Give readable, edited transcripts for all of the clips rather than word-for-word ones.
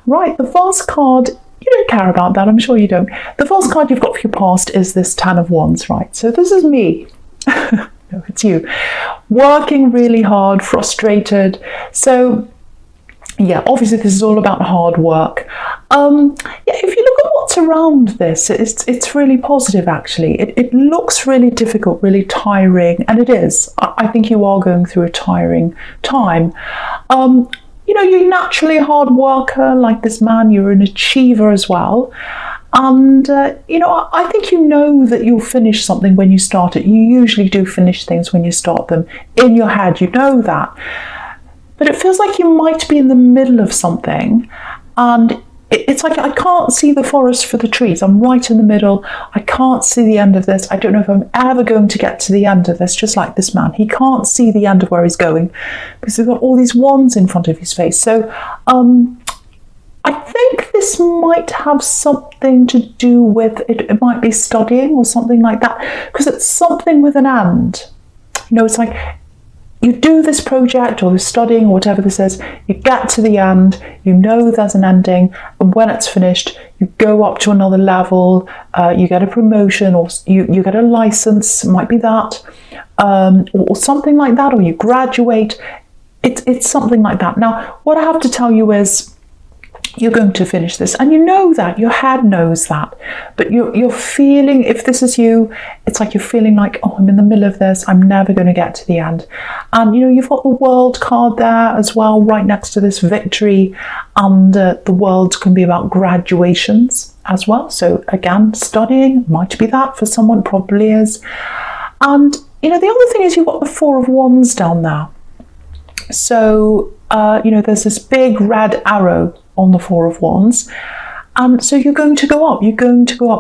Right, the first card, you don't care about that, I'm sure you don't. The first card you've got for your past is this Ten of Wands, right? So this is me. No, it's you. Working really hard, frustrated. So, yeah, obviously this is all about hard work. Yeah, if you look at what's around this, it's really positive, actually. It looks really difficult, really tiring, and it is. I think you are going through a tiring time. You know, you're naturally a hard worker, like this man. You're an achiever as well. And, you know, I think you know that you'll finish something when you start it. You usually do finish things when you start them. In your head, you know that. But it feels like you might be in the middle of something, and it's like I can't see the forest for the trees. I'm right in the middle. I can't see the end of this. I don't know if I'm ever going to get to the end of this, just like this man. He can't see the end of where he's going because he's got all these wands in front of his face. So I think this might have something to do with, it might be studying or something like that, because it's something with an and. You know, it's like, you do this project or this studying or whatever this is, you get to the end, you know there's an ending, and when it's finished, you go up to another level, you get a promotion, or you get a license, it might be that, or something like that, or you graduate. It's something like that. Now, what I have to tell you is, you're going to finish this, and you know that, your head knows that, but you're feeling, if this is you, it's like you're feeling like, oh, I'm in the middle of this, I'm never going to get to the end. And you know, you've got the World card there as well, right next to this victory, and the World can be about graduations as well. So again, studying might be that for someone, probably is. And you know, the other thing is you've got the Four of Wands down there. So you know, there's this big red arrow on the Four of Wands, and so you're going to go up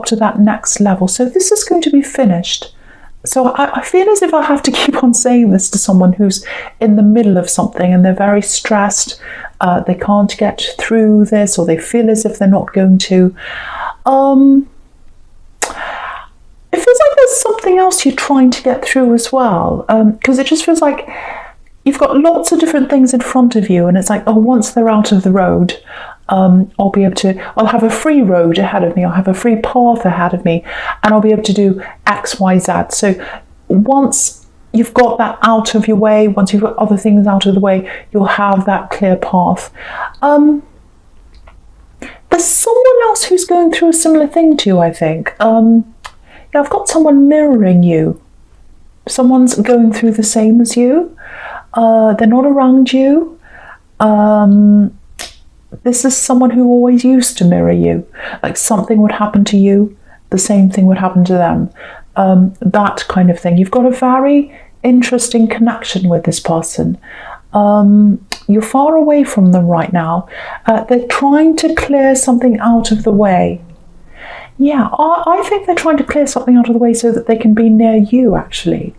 to that next level. So this is going to be finished. So I feel as if I have to keep on saying this to someone who's in the middle of something and they're very stressed, they can't get through this, or they feel as if they're not going to. It feels like there's something else you're trying to get through as well, because it just feels like you've got lots of different things in front of you, and it's like, oh, once they're out of the road, I'll have a free road ahead of me, I'll have a free path ahead of me, and I'll be able to do X, Y, Z. So once you've got that out of your way, once you've got other things out of the way, you'll have that clear path. There's someone else who's going through a similar thing to you, I think. Yeah, I've got someone mirroring you. Someone's going through the same as you. They're not around you. This is someone who always used to mirror you. Like something would happen to you, the same thing would happen to them. That kind of thing. You've got a very interesting connection with this person. You're far away from them right now. They're trying to clear something out of the way. Yeah, I think they're trying to clear something out of the way so that they can be near you, actually.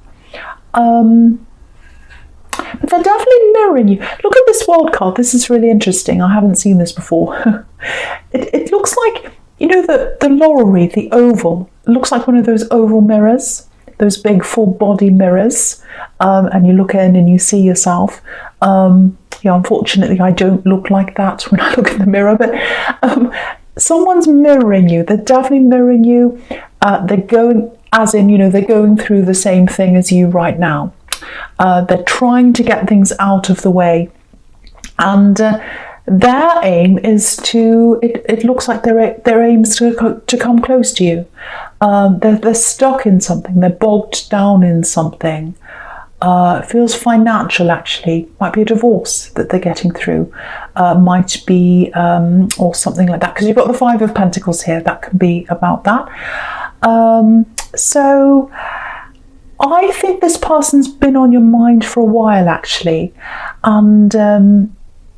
But they're definitely mirroring you. Look at this World card. This is really interesting. I haven't seen this before. It looks like, you know, the laurel wreath, the oval. It looks like one of those oval mirrors, those big full body mirrors. And you look in and you see yourself. Yeah, unfortunately, I don't look like that when I look in the mirror. But someone's mirroring you. They're definitely mirroring you. They're going, as in, you know, they're going through the same thing as you right now. They're trying to get things out of the way, and their aim is to, it looks like their aim is to come close to you. They're stuck in something, they're bogged down in something. It feels financial, actually. Might be a divorce that they're getting through, might be, or something like that, because you've got the Five of Pentacles here. That can be about that. So I think this person's been on your mind for a while, actually, and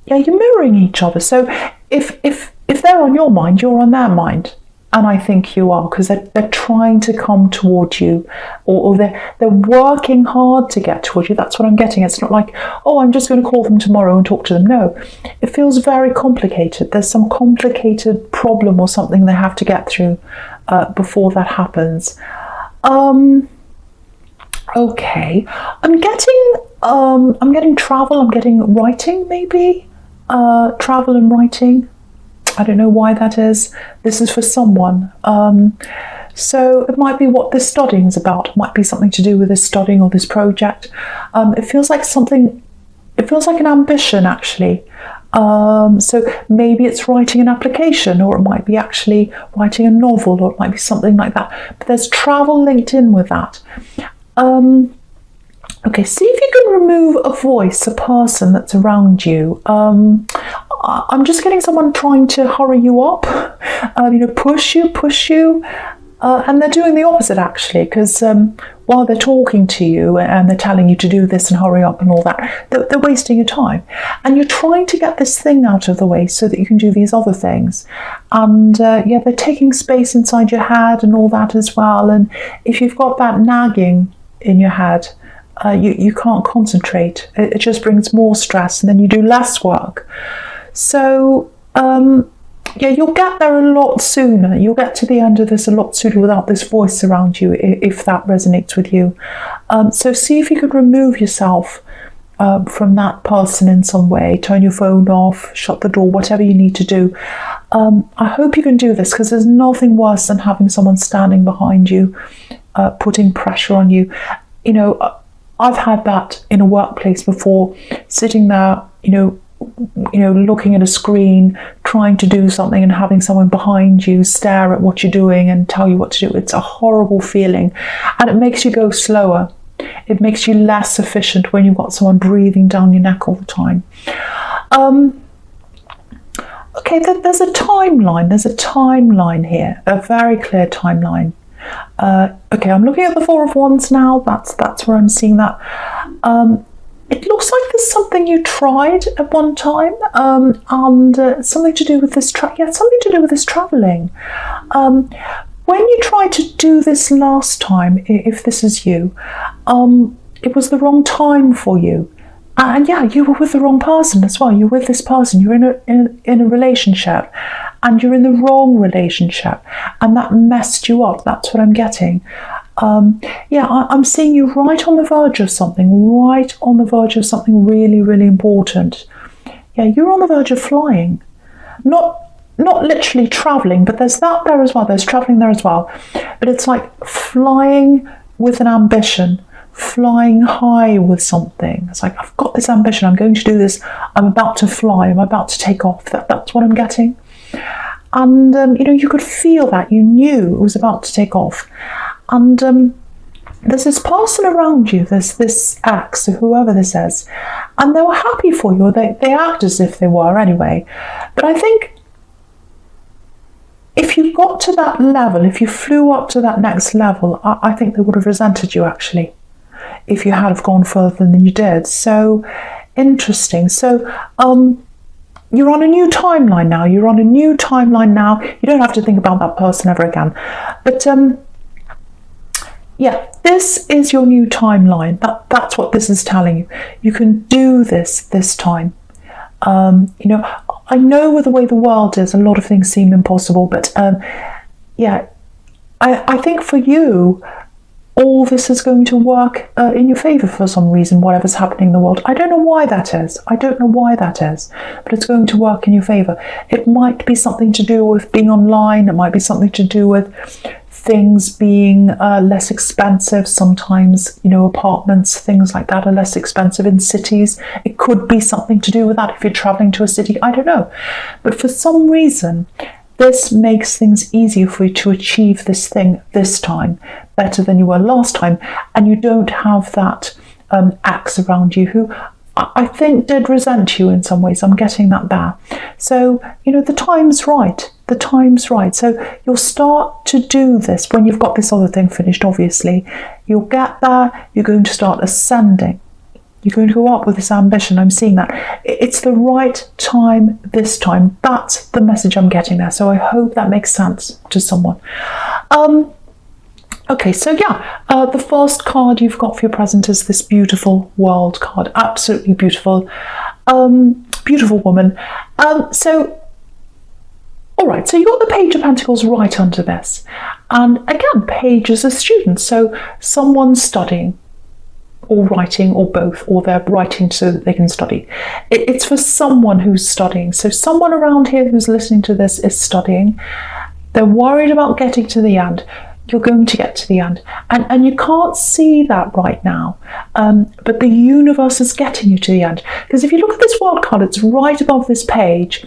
yeah, you're mirroring each other. So if they're on your mind, you're on their mind, and I think you are, because they're trying to come toward you, or they're working hard to get toward you. That's what I'm getting. It's not like, oh, I'm just going to call them tomorrow and talk to them. No, it feels very complicated. There's some complicated problem or something they have to get through before that happens. Okay, I'm getting travel, I'm getting writing, maybe, travel and writing. I don't know why that is. This is for someone. So it might be what this studying is about. It might be something to do with this studying or this project. It feels like something, it feels like an ambition actually. So maybe it's writing an application, or it might be actually writing a novel, or it might be something like that. But there's travel linked in with that. Okay, see if you can remove a voice, a person that's around you. I'm just getting someone trying to hurry you up, push you. And they're doing the opposite actually, because while they're talking to you and they're telling you to do this and hurry up and all that, they're wasting your time. And you're trying to get this thing out of the way so that you can do these other things. And they're taking space inside your head and all that as well. And if you've got that nagging in your head, you can't concentrate. It just brings more stress, and then you do less work. So you'll get there a lot sooner. You'll get to the end of this a lot sooner without this voice around you, if that resonates with you. So see if you could remove yourself from that person in some way. Turn your phone off, shut the door, whatever you need to do. I hope you can do this, because there's nothing worse than having someone standing behind you, putting pressure on you. I've had that in a workplace before, sitting there, looking at a screen, trying to do something, and having someone behind you stare at what you're doing and tell you what to do. It's a horrible feeling, and it makes you go slower. It makes you less efficient when you've got someone breathing down your neck all the time. Okay, there's a timeline. There's a timeline here, a very clear timeline. Okay, I'm looking at the Four of Wands now. That's where I'm seeing that. It looks like there's something you tried at one time, and something to do with this. Something to do with this traveling. When you tried to do this last time, if this is you, it was the wrong time for you, and you were with the wrong person as well. You're with this person. You're in a relationship, and you're in the wrong relationship, and that messed you up. That's what I'm getting. I'm seeing you right on the verge of something, really, really important. Yeah, you're on the verge of flying. Not literally traveling, but there's that there as well. There's traveling there as well. But it's like flying with an ambition, flying high with something. It's like, I've got this ambition. I'm going to do this. I'm about to fly. I'm about to take off. That's what I'm getting. And, you could feel that. You knew it was about to take off. And there's this person around you, there's this ex, or whoever this is, and they were happy for you. They act as if they were anyway. But I think if you got to that level, if you flew up to that next level, I think they would have resented you actually, if you had have gone further than you did. So interesting. So you're on a new timeline now. You don't have to think about that person ever again. But this is your new timeline. That's what this is telling you. You can do this time. I know with the way the world is, a lot of things seem impossible, but I think for you, all this is going to work in your favour for some reason, whatever's happening in the world. I don't know why that is, but it's going to work in your favour. It might be something to do with being online. It might be something to do with things being less expensive. Sometimes, apartments, things like that are less expensive in cities. It could be something to do with that if you're travelling to a city. I don't know. But for some reason, this makes things easier for you to achieve this thing this time, better than you were last time. And you don't have that ex around you who I think did resent you in some ways. I'm getting that there. So, the time's right. So you'll start to do this when you've got this other thing finished, obviously. You'll get there. You're going to start ascending. You're going to go up with this ambition. I'm seeing that. It's the right time this time. That's the message I'm getting there. So I hope that makes sense to someone. Okay, so the first card you've got for your present is this beautiful World card. Absolutely beautiful. Beautiful woman. All right, so you've got the Page of Pentacles right under this. And again, Page is a student. So someone's studying, or writing, or both, or they're writing so that they can study. It's for someone who's studying. So someone around here who's listening to this is studying. They're worried about getting to the end. You're going to get to the end. And you can't see that right now. But the universe is getting you to the end. Because if you look at this world card, it's right above this page.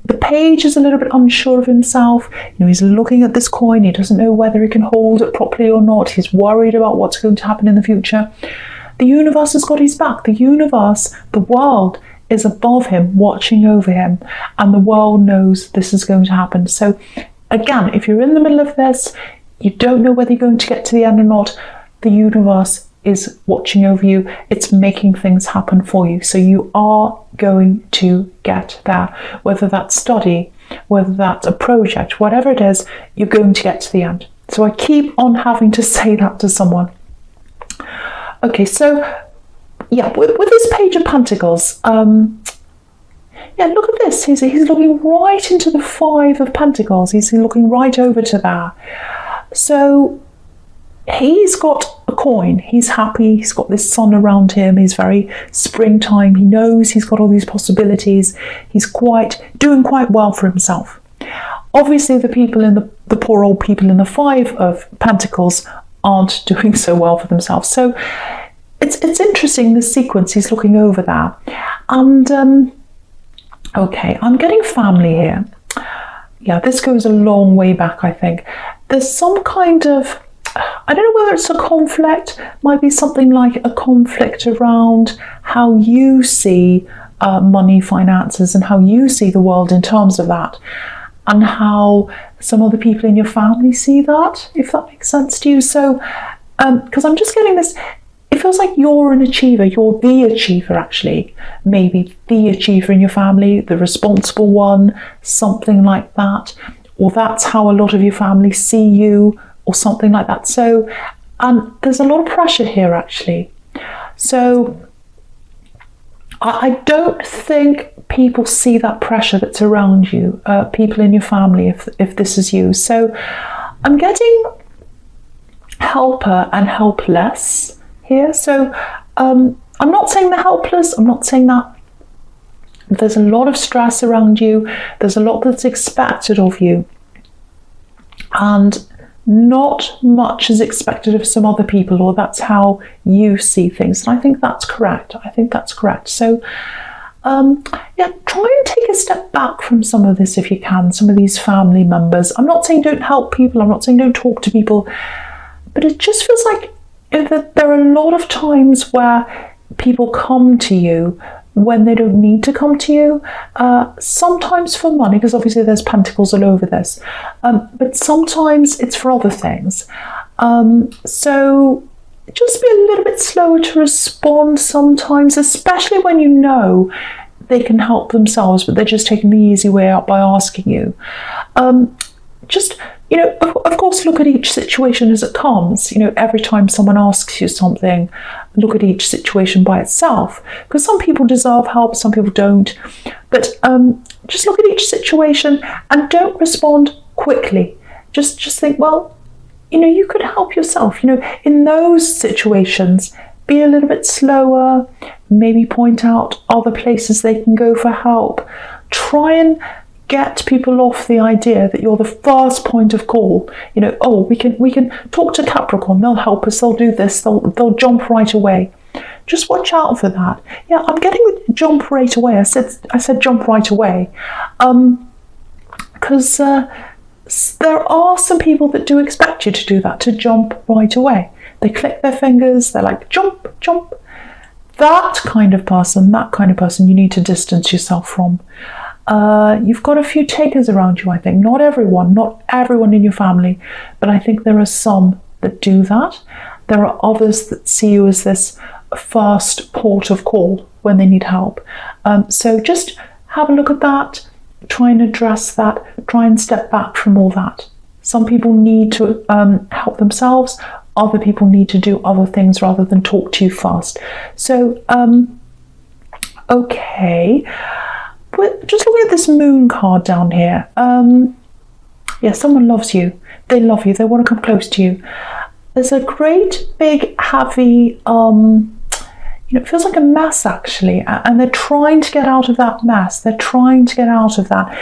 The page is a little bit unsure of himself. He's looking at this coin. He doesn't know whether he can hold it properly or not. He's worried about what's going to happen in the future. The universe has got his back. The universe, the world, is above him, watching over him. And the world knows this is going to happen. So again, if you're in the middle of this, you don't know whether you're going to get to the end or not, the universe is watching over you. It's making things happen for you. So you are going to get there. Whether that's study, whether that's a project, whatever it is, you're going to get to the end. So I keep on having to say that to someone. Okay, so yeah, with this Page of Pentacles, yeah, look at this. He's looking right into the Five of Pentacles. He's looking right over to there. So he's got a coin. He's happy. He's got this sun around him. He's very springtime. He knows he's got all these possibilities. He's doing quite well for himself. Obviously, the people in the poor old people in the Five of Pentacles aren't doing so well for themselves. So it's interesting, the sequence. He's looking over there. And okay, I'm getting family here. Yeah, this goes a long way back, I think. There's some kind of, I don't know whether it's a conflict, might be something like a conflict around how you see money, finances, and how you see the world in terms of that, and how some other people in your family see that, if that makes sense to you. So, because I'm just getting this, it feels like you're an achiever, you're the achiever actually, maybe the achiever in your family, the responsible one, something like that, or that's how a lot of your family see you, or something like that. So, and there's a lot of pressure here actually. So I don't think people see that pressure that's around you, people in your family, if this is you. So I'm getting helper and helpless here. So I'm not saying they're helpless. I'm not saying that. There's a lot of stress around you. There's a lot that's expected of you. And not much is expected of some other people, or that's how you see things. And I think that's correct. So yeah, try and take a step back from some of this if you can, some of these family members. I'm not saying don't help people. I'm not saying don't talk to people. But it just feels like there are a lot of times where people come to you when they don't need to come to you, sometimes for money, because obviously there's pentacles all over this, but sometimes it's for other things. So just be a little bit slower to respond sometimes, especially when you know they can help themselves, but they're just taking the easy way out by asking you. Just, of course, look at each situation as it comes. Every time someone asks you something, look at each situation by itself, because some people deserve help, some people don't. But just look at each situation and don't respond quickly. Just think, well, you could help yourself. In those situations, be a little bit slower, maybe point out other places they can go for help. Try and get people off the idea that you're the first point of call. Oh, we can talk to Capricorn, they'll help us, they'll do this, they'll jump right away. Just watch out for that. Yeah, I'm getting jump right away. I said jump right away, because there are some people that do expect you to do that, to jump right away. They click their fingers, they're like jump, jump. That kind of person you need to distance yourself from. You've got a few takers around you, I think. Not everyone in your family, but I think there are some that do that. There are others that see you as this first port of call when they need help. So just have a look at that, try and address that, try and step back from all that. Some people need to help themselves, other people need to do other things rather than talk to you first. So, okay. But just looking at this moon card down here, yeah, someone loves you. They love you. They want to come close to you. There's a great big heavy it feels like a mess actually, and they're trying to get out of that mess. They're trying to get out of that.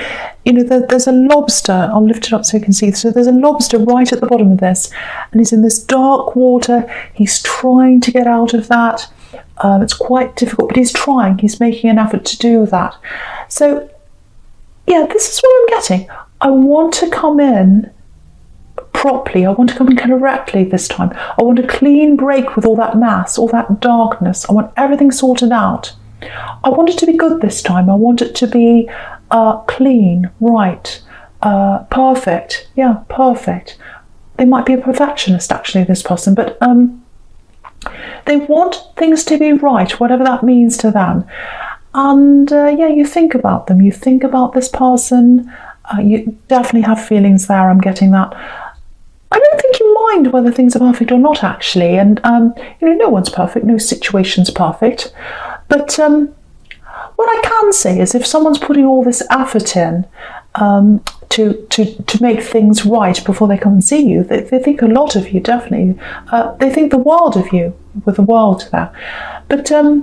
There's a lobster. I'll lift it up so you can see. So there's a lobster right at the bottom of this, and he's in this dark water. He's trying to get out of that. It's quite difficult, but he's trying. He's making an effort to do that. So, yeah, this is what I'm getting. I want to come in properly. I want to come in correctly this time. I want a clean break with all that mass, all that darkness. I want everything sorted out. I want it to be good this time. I want it to be clean, right, perfect. Yeah, perfect. They might be a perfectionist, actually, this person, but they want things to be right, whatever that means to them. And yeah, you think about them. You think about this person. You definitely have feelings there. I'm getting that. I don't think you mind whether things are perfect or not, actually. And, no one's perfect. No situation's perfect. But what I can say is if someone's putting all this effort in to make things right before they come and see you, they think a lot of you, definitely. They think the world of you, with the world there. But I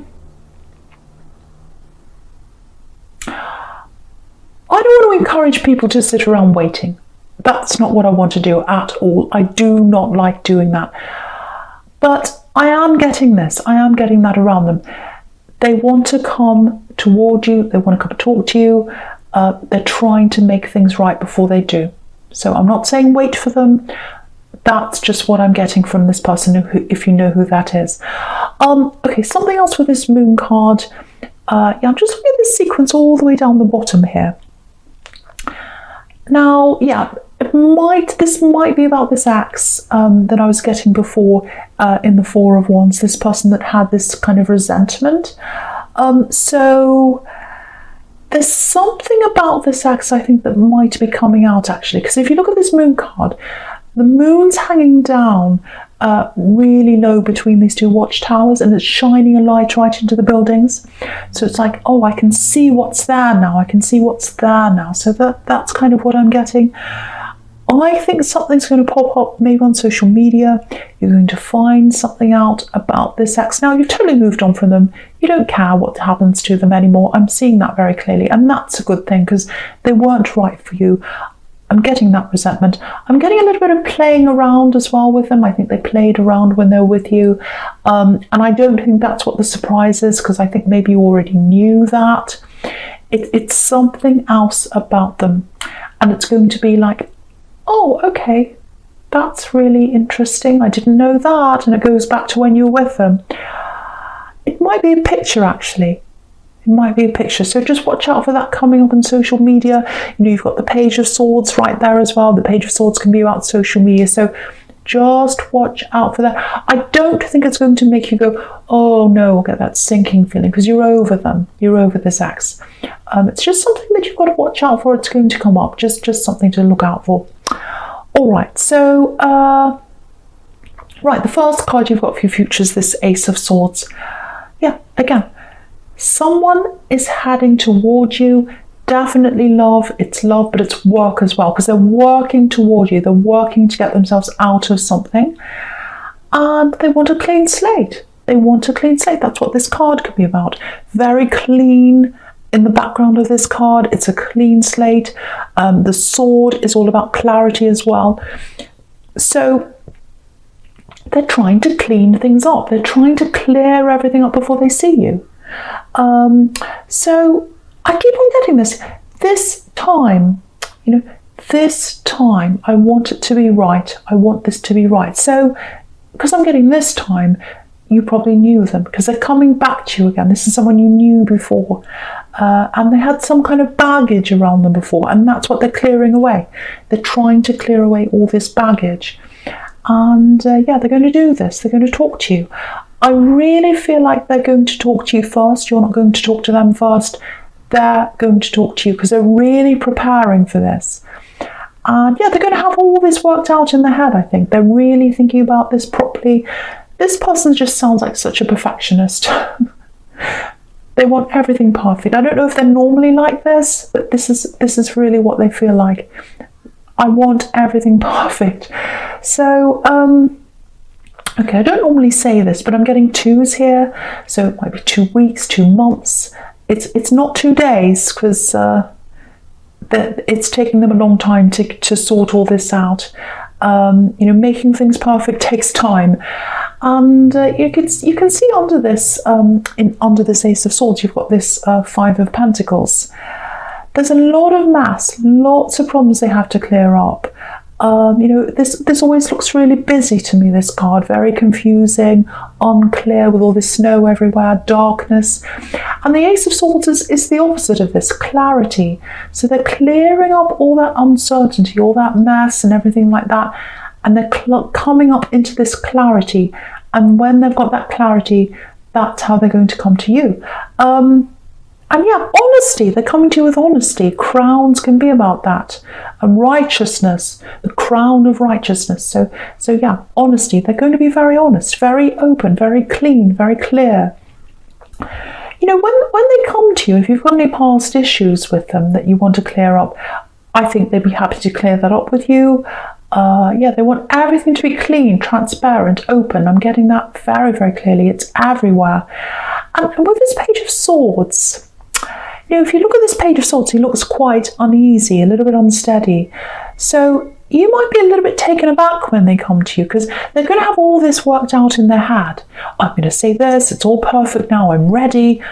don't want to encourage people to sit around waiting. That's not what I want to do at all. I do not like doing that. But I am getting this. I am getting that around them. They want to come toward you. They want to come and talk to you. They're trying to make things right before they do. So I'm not saying wait for them. That's just what I'm getting from this person, if you know who that is. Okay, something else with this moon card. Yeah, I'm just looking at this sequence all the way down the bottom here. Now, yeah, this might be about this ex that I was getting before in the Four of Wands, this person that had this kind of resentment. So there's something about this ex, I think, that might be coming out, actually, because if you look at this moon card, the moon's hanging down really low between these two watchtowers, and it's shining a light right into the buildings. So it's like, oh, I can see what's there now. I can see what's there now. So that's kind of what I'm getting. I think something's going to pop up maybe on social media. You're going to find something out about this ex. Now, you've totally moved on from them. You don't care what happens to them anymore. I'm seeing that very clearly, and that's a good thing because they weren't right for you. I'm getting that resentment. I'm getting a little bit of playing around as well with them. I think they played around when they were with you. And I don't think that's what the surprise is, because I think maybe you already knew that. It's something else about them. And it's going to be like, oh, okay, that's really interesting. I didn't know that. And it goes back to when you were with them. It might be a picture, actually. It might be a picture. So just watch out for that coming up on social media. You've got the Page of Swords right there as well. The Page of Swords can be about social media. So just watch out for that. I don't think it's going to make you go, oh no, I'll get that sinking feeling, because you're over them. You're over this ex. It's just something that you've got to watch out for. It's going to come up. Just something to look out for. All right. So, right, the first card you've got for your future is this Ace of Swords. Yeah, again, someone is heading toward you. Definitely love. It's love, but it's work as well, because they're working toward you. They're working to get themselves out of something, and they want a clean slate. They want a clean slate. That's what this card could be about. Very clean. In the background of this card, it's a clean slate. The sword is all about clarity as well. So they're trying to clean things up. They're trying to clear everything up before they see you. So I keep on getting this. This time, this time, I want it to be right. I want this to be right. So because I'm getting this time, you probably knew them, because they're coming back to you again. This is someone you knew before. And they had some kind of baggage around them before, and that's what they're clearing away. They're trying to clear away all this baggage. And yeah, they're going to do this. They're going to talk to you. I really feel like they're going to talk to you first. You're not going to talk to them first. They're going to talk to you, because they're really preparing for this. And yeah, they're going to have all this worked out in their head, I think. They're really thinking about this properly. This person just sounds like such a perfectionist. They want everything perfect. I don't know if they're normally like this, but this is really what they feel like. I want everything perfect. So Okay, I don't normally say this, but I'm getting 2s here, so it might be 2 weeks, 2 months. It's not 2 days, because it's taking them a long time to sort all this out. Making things perfect takes time, and you can see under this under this Ace of Swords, you've got this 5 of Pentacles. There's a lot of mass, lots of problems they have to clear up. This always looks really busy to me, this card, very confusing, unclear, with all this snow everywhere, darkness. And the Ace of Swords is the opposite of this, clarity. So they're clearing up all that uncertainty, all that mess and everything like that, and they're coming up into this clarity. And when they've got that clarity, that's how they're going to come to you. And yeah, honesty, they're coming to you with honesty. Crowns can be about that. And righteousness, the crown of righteousness. So yeah, honesty, they're going to be very honest, very open, very clean, very clear. When they come to you, if you've got any past issues with them that you want to clear up, I think they'd be happy to clear that up with you. They want everything to be clean, transparent, open. I'm getting that very, very clearly. It's everywhere. And with this Page of Swords, if you look at this Page of Swords, he looks quite uneasy, a little bit unsteady. So you might be a little bit taken aback when they come to you, because they're going to have all this worked out in their head. I'm going to say this, it's all perfect now, I'm ready,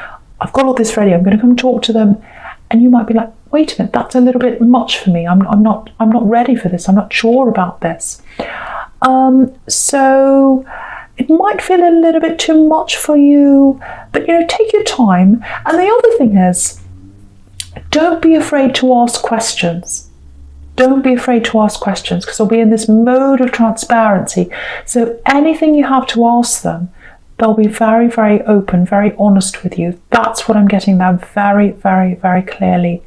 I've got all this ready, I'm going to come talk to them. And you might be like, wait a minute, that's a little bit much for me. I'm not ready for this. I'm not sure about this. So it might feel a little bit too much for you, but take your time. And the other thing is, don't be afraid to ask questions. Don't be afraid to ask questions, because they'll be in this mode of transparency. So anything you have to ask them, they'll be very, very open, very honest with you. That's what I'm getting there very, very, very clearly.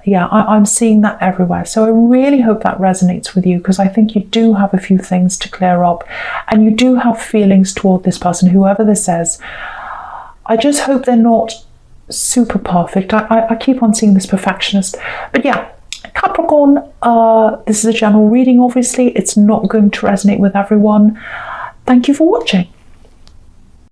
Yeah, I'm seeing that everywhere. So I really hope that resonates with you, because I think you do have a few things to clear up, and you do have feelings toward this person, whoever this is. I just hope they're not super perfect. I keep on seeing this perfectionist. But yeah, Capricorn, this is a general reading, obviously. It's not going to resonate with everyone. Thank you for watching.